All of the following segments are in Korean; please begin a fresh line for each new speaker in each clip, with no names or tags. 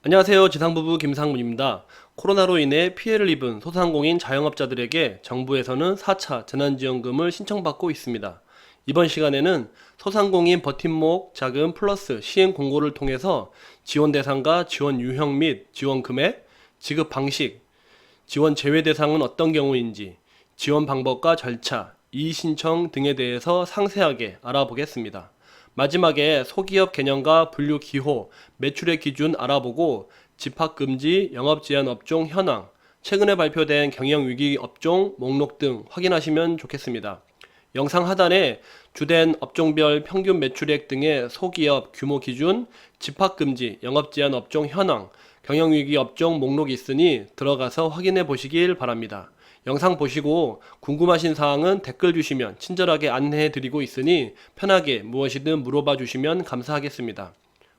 안녕하세요. 지상부부 김상문입니다. 코로나로 인해 피해를 입은 소상공인 자영업자들에게 정부에서는 4차 재난지원금을 신청받고 있습니다. 이번 시간에는 소상공인 버팀목 자금 플러스 시행 공고를 통해서 지원 대상과 지원 유형 및 지원 금액, 지급 방식, 지원 제외 대상은 어떤 경우인지, 지원 방법과 절차, 이의 신청 등에 대해서 상세하게 알아보겠습니다. 마지막에 소기업 개념과 분류 기호, 매출액 기준 알아보고 집합금지, 영업제한 업종 현황, 최근에 발표된 경영위기 업종 목록 등 확인하시면 좋겠습니다. 영상 하단에 주된 업종별 평균 매출액 등의 소기업 규모 기준, 집합금지, 영업제한 업종 현황, 경영위기 업종 목록이 있으니 들어가서 확인해 보시길 바랍니다. 영상 보시고 궁금하신 사항은 댓글 주시면 친절하게 안내해 드리고 있으니 편하게 무엇이든 물어봐 주시면 감사하겠습니다.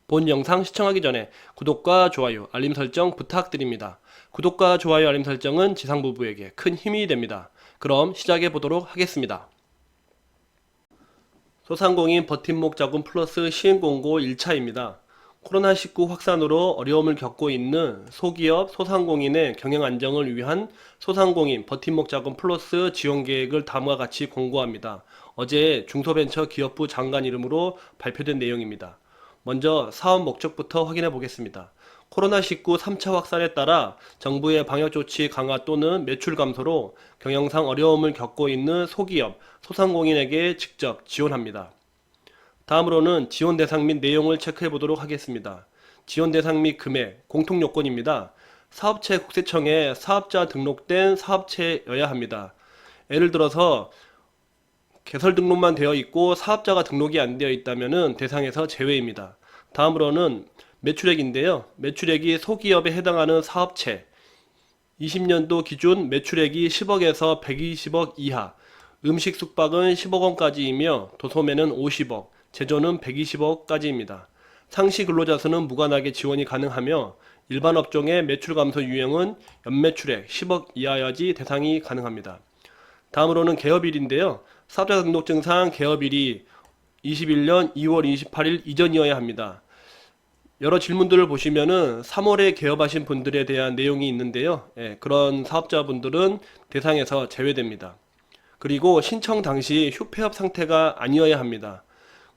본 영상 시청하기 전에 구독과 좋아요, 알림 설정 부탁드립니다. 구독과 좋아요, 알림 설정은 지상부부에게 큰 힘이 됩니다. 그럼 시작해 보도록 하겠습니다. 소상공인 버팀목 자금 플러스 시행공고 1차입니다. 코로나19 확산으로 어려움을 겪고 있는 소기업, 소상공인의 경영 안정을 위한 소상공인 버팀목 자금 플러스 지원 계획을 다음과 같이 공고합니다. 어제 중소벤처기업부 장관 이름으로 발표된 내용입니다. 먼저 사업 목적부터 확인해 보겠습니다. 코로나19 3차 확산에 따라 정부의 방역조치 강화 또는 매출 감소로 경영상 어려움을 겪고 있는 소기업, 소상공인에게 직접 지원합니다. 다음으로는 지원 대상 및 내용을 체크해 보도록 하겠습니다. 지원 대상 및 금액, 공통 요건입니다. 사업체 국세청에 사업자 등록된 사업체여야 합니다. 예를 들어서 개설 등록만 되어 있고 사업자가 등록이 안 되어 있다면 대상에서 제외입니다. 다음으로는 매출액인데요. 매출액이 소기업에 해당하는 사업체, 20년도 기준 매출액이 10억에서 120억 이하, 음식 숙박은 10억 원까지이며 도소매는 50억, 제조는 120억까지입니다. 상시 근로자 수는 무관하게 지원이 가능하며 일반 업종의 매출 감소 유형은 연매출액 10억 이하여야지 대상이 가능합니다. 다음으로는 개업일인데요. 사업자 등록증상 개업일이 21년 2월 28일 이전이어야 합니다. 여러 질문들을 보시면은 3월에 개업하신 분들에 대한 내용이 있는데요. 그런 사업자분들은 대상에서 제외됩니다. 그리고 신청 당시 휴폐업 상태가 아니어야 합니다.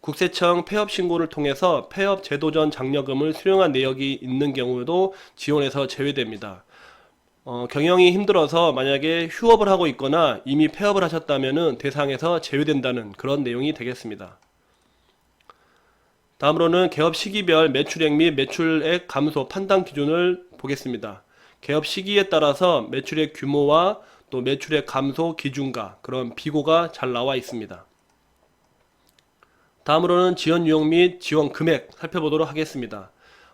국세청 폐업 신고를 통해서 폐업 제도 전 장려금을 수령한 내역이 있는 경우에도 지원에서 제외됩니다. 경영이 힘들어서 만약에 휴업을 하고 있거나 이미 폐업을 하셨다면 대상에서 제외된다는 그런 내용이 되겠습니다. 다음으로는 개업 시기별 매출액 및 매출액 감소 판단 기준을 보겠습니다. 개업 시기에 따라서 매출액 규모와 또 매출액 감소 기준과 그런 비고가 잘 나와 있습니다. 다음으로는 지원 유형 및 지원 금액 살펴보도록 하겠습니다.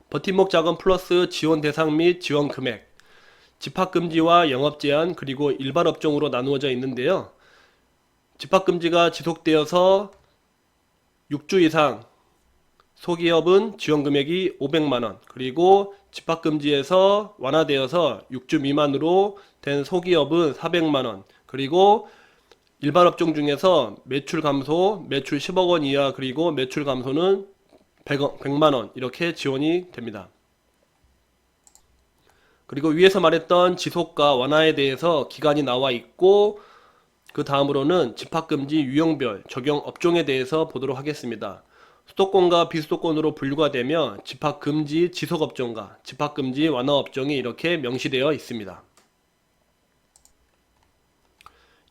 버팀목 자금 플러스 지원 대상 및 지원 금액, 집합금지와 영업제한 그리고 일반 업종으로 나누어져 있는데요. 집합금지가 지속되어서 6주 이상 소기업은 지원금액이 500만원, 그리고 집합금지에서 완화되어서 6주 미만으로 된 소기업은 400만원, 그리고 일반 업종 중에서 매출 감소, 매출 10억 원 이하, 그리고 매출 감소는 100만 원 이렇게 지원이 됩니다. 그리고 위에서 말했던 지속과 완화에 대해서 기간이 나와 있고 그 다음으로는 집합금지 유형별 적용 업종에 대해서 보도록 하겠습니다. 수도권과 비수도권으로 분류가 되며 집합금지 지속업종과 집합금지 완화업종이 이렇게 명시되어 있습니다.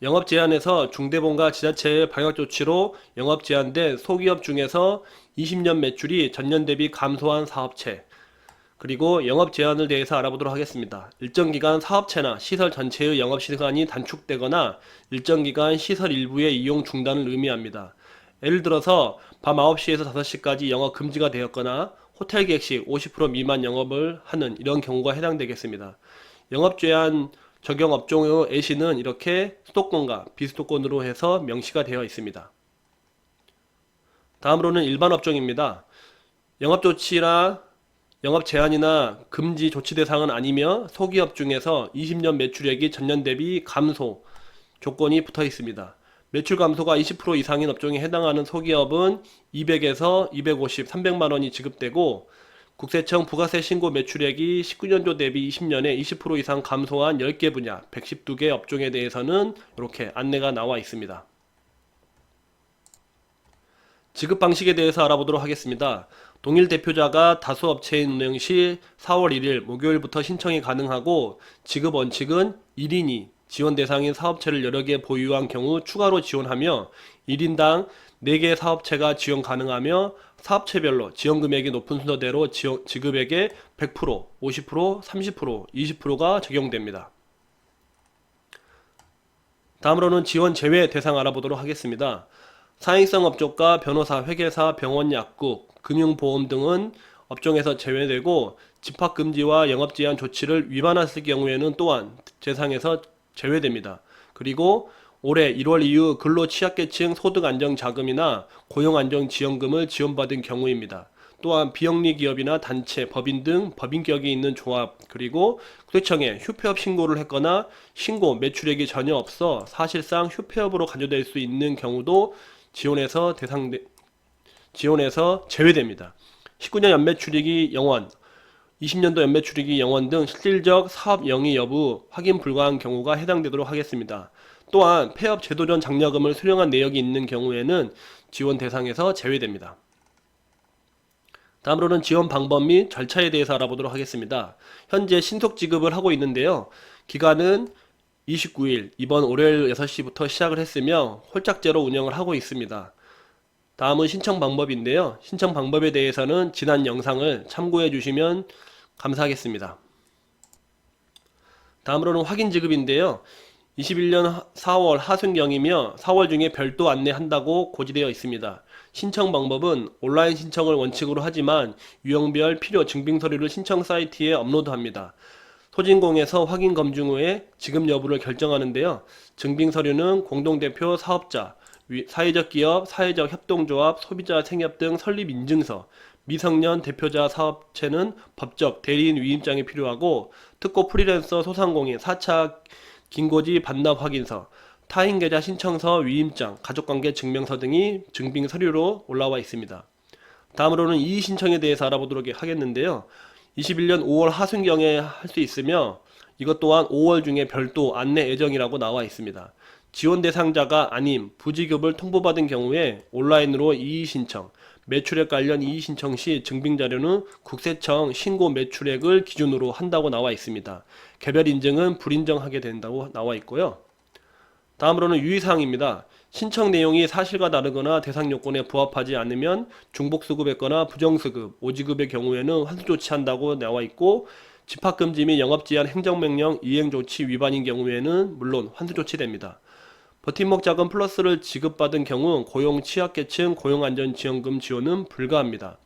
영업제한에서 중대본과 지자체의 방역조치로 영업제한된 소기업 중에서 20년 매출이 전년 대비 감소한 사업체, 그리고 영업제한을 대해서 알아보도록 하겠습니다. 일정 기간 사업체나 시설 전체의 영업시간이 단축되거나 일정 기간 시설 일부의 이용 중단을 의미합니다. 예를 들어서 밤 9시에서 5시까지 영업 금지가 되었거나 호텔 객실 50% 미만 영업을 하는 이런 경우가 해당되겠습니다. 영업제한 적용 업종의 예시는 이렇게 수도권과 비수도권으로 해서 명시가 되어 있습니다. 다음으로는 일반 업종입니다. 영업조치나 영업제한이나 금지 조치 대상은 아니며 소기업 중에서 20년 매출액이 전년 대비 감소 조건이 붙어 있습니다. 매출 감소가 20% 이상인 업종에 해당하는 소기업은 200에서 250, 300만 원이 지급되고 국세청 부가세 신고 매출액이 19년도 대비 20년에 20% 이상 감소한 10개 분야, 112개 업종에 대해서는 이렇게 안내가 나와 있습니다. 지급 방식에 대해서 알아보도록 하겠습니다. 동일 대표자가 다수 업체인 운영 시 4월 1일 목요일부터 신청이 가능하고, 지급 원칙은 1인이 지원 대상인 사업체를 여러 개 보유한 경우 추가로 지원하며 1인당 4개 사업체가 지원 가능하며 사업체별로 지원 금액이 높은 순서대로 지급액의 100%, 50%, 30%, 20%가 적용됩니다. 다음으로는 지원 제외 대상 알아보도록 하겠습니다. 사행성 업종과 변호사, 회계사, 병원, 약국, 금융보험 등은 업종에서 제외되고, 집합금지와 영업제한 조치를 위반했을 경우에는 또한 대상에서 제외됩니다. 그리고 올해 1월 이후 근로취약계층 소득안정자금이나 고용안정지원금을 지원받은 경우입니다. 또한 비영리 기업이나 단체, 법인 등 법인격이 있는 조합, 그리고 국세청에 휴폐업 신고를 했거나 신고 매출액이 전혀 없어 사실상 휴폐업으로 간주될 수 있는 경우도 지원에서 제외됩니다. 19년 연매출익이 0원, 20년도 연매출익이 0원 등 실질적 사업 영위 여부 확인 불가한 경우가 해당되도록 하겠습니다. 또한 폐업 제도 전 장려금을 수령한 내역이 있는 경우에는 지원 대상에서 제외됩니다. 다음으로는 지원 방법 및 절차에 대해서 알아보도록 하겠습니다. 현재 신속 지급을 하고 있는데요. 기간은 29일, 이번 월요일 6시부터 시작을 했으며 홀짝제로 운영을 하고 있습니다. 다음은 신청 방법인데요. 신청 방법에 대해서는 지난 영상을 참고해 주시면 감사하겠습니다. 다음으로는 확인 지급인데요. 21년 4월 하순경이며 4월 중에 별도 안내한다고 고지되어 있습니다. 신청 방법은 온라인 신청을 원칙으로 하지만 유형별 필요 증빙 서류를 신청 사이트에 업로드합니다. 소진공에서 확인 검증 후에 지급 여부를 결정하는데요. 증빙 서류는 공동대표 사업자, 사회적 기업, 사회적 협동조합, 소비자 생협 등 설립 인증서, 미성년 대표자 사업체는 법적 대리인 위임장이 필요하고, 특고 프리랜서 소상공인 4차 긴고지 반납 확인서, 타인 계좌 신청서 위임장, 가족관계 증명서 등이 증빙 서류로 올라와 있습니다. 다음으로는 이의 신청에 대해서 알아보도록 하겠는데요. 21년 5월 하순경에 할 수 있으며 이것 또한 5월 중에 별도 안내 예정이라고 나와 있습니다. 지원 대상자가 아님 부지급을 통보받은 경우에 온라인으로 이의 신청, 매출액 관련 이의 신청 시 증빙 자료는 국세청 신고 매출액을 기준으로 한다고 나와 있습니다. 개별 인증은 불인정하게 된다고 나와 있고요. 다음으로는 유의사항입니다. 신청 내용이 사실과 다르거나 대상 요건에 부합하지 않으면 중복수급했거나 부정수급, 오지급의 경우에는 환수 조치한다고 나와 있고, 집합금지 및 영업제한 행정명령 이행조치 위반인 경우에는 물론 환수 조치됩니다. 버팀목 자금 플러스를 지급받은 경우 고용 취약계층 고용안전지원금 지원은 불가합니다.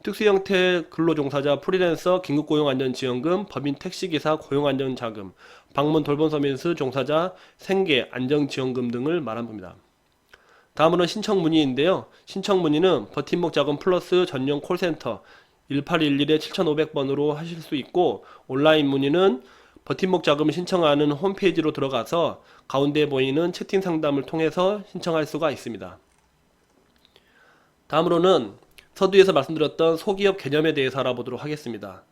특수형태 근로종사자 프리랜서 긴급고용안전지원금, 법인 택시기사 고용안전자금, 방문 돌봄 서비스 종사자 생계 안정지원금 등을 말한 겁니다. 다음으로는 신청 문의인데요. 신청 문의는 버팀목 자금 플러스 전용 콜센터 1811에 7500번으로 하실 수 있고, 온라인 문의는 버팀목 자금을 신청하는 홈페이지로 들어가서 가운데 보이는 채팅 상담을 통해서 신청할 수가 있습니다. 다음으로는 서두에서 말씀드렸던 소기업 개념에 대해서 알아보도록 하겠습니다.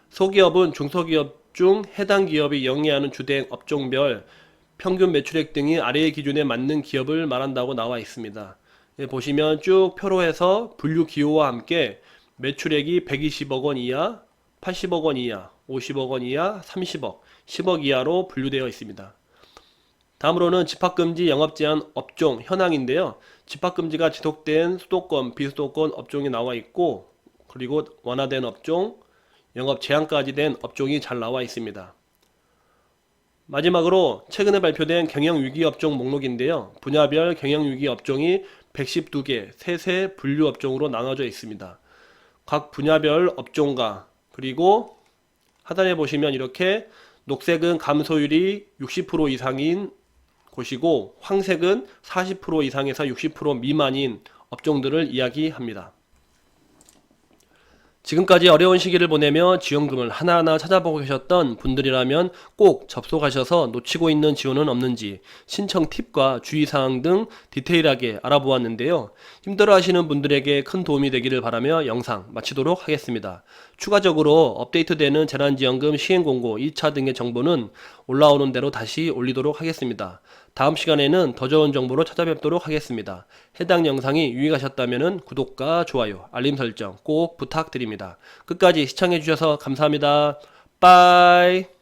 소기업은 중소기업 중 해당 기업이 영위하는 주된 업종별 평균 매출액 등이 아래의 기준에 맞는 기업을 말한다고 나와 있습니다. 보시면 쭉 표로 해서 분류 기호와 함께 매출액이 120억 원 이하, 80억 원 이하, 50억 원 이하, 30억, 10억 이하로 분류되어 있습니다. 다음으로는 집합금지 영업제한 업종 현황인데요. 집합금지가 지속된 수도권, 비수도권 업종이 나와 있고, 그리고 완화된 업종, 영업 제한까지 된 업종이 잘 나와 있습니다. 마지막으로 최근에 발표된 경영위기 업종 목록인데요. 분야별 경영위기 업종이 112개, 세세 분류 업종으로 나눠져 있습니다. 각 분야별 업종과, 그리고 하단에 보시면 이렇게 녹색은 감소율이 60% 이상인 곳이고, 황색은 40% 이상에서 60% 미만인 업종들을 이야기합니다. 지금까지 어려운 시기를 보내며 지원금을 하나하나 찾아보고 계셨던 분들이라면 꼭 접속하셔서 놓치고 있는 지원은 없는지 신청 팁과 주의사항 등 디테일하게 알아보았는데요. 힘들어하시는 분들에게 큰 도움이 되기를 바라며 영상 마치도록 하겠습니다. 추가적으로 업데이트되는 재난지원금 시행공고 2차 등의 정보는 올라오는 대로 다시 올리도록 하겠습니다. 다음 시간에는 더 좋은 정보로 찾아뵙도록 하겠습니다. 해당 영상이 유익하셨다면 구독과 좋아요, 알림 설정 꼭 부탁드립니다. 끝까지 시청해주셔서 감사합니다. 빠이.